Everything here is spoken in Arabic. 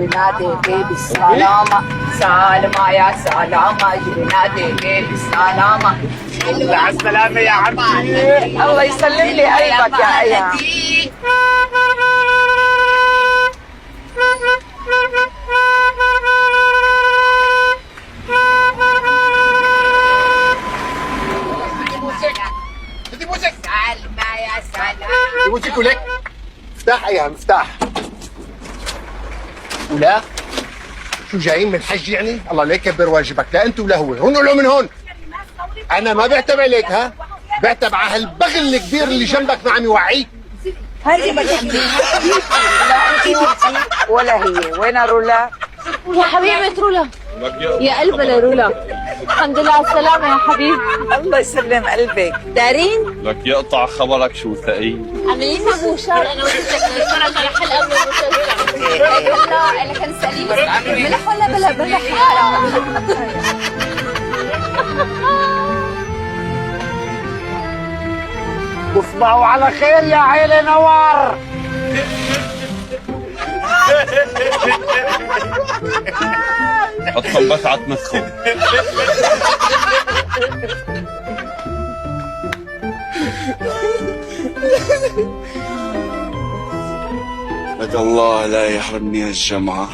بناديك بالسلامة، سالمة يا سلامة، بناديك بالسلامة. مع السلامة يا عمي. الله يسلم لي قلبك يا ايها. بدي موسك. سالمة يا سلامة. بدي موسك ولك. مفتاح ايها مفتاح. ولا شو جايين من الحج يعني؟ الله لا يكبر واجبك، لا انت ولا هو، هون ولو من هون. انا ما بعتب عليك، ها؟ بعتب على هالبغل الكبير اللي جنبك ما عم يوعيك. هذه بدك لا انت ولا هي. وين رولا؟ يا حبيبة رولا، يا قلبنا رولا، الحمد لله على السلامة يا حبيبي. الله يسلم قلبك. دارين؟ لك يقطع خبرك شو ثقيل. عاملين ابو شار انا وانت نتفرج على حلقة من المسلسل. هلا انا كان سأليني ملح ولا بلا ملح؟ تصبحوا على خير يا عيلة نوار. حطهم بس على تمسخهم. لك الله لا يحرمني هالجمعة.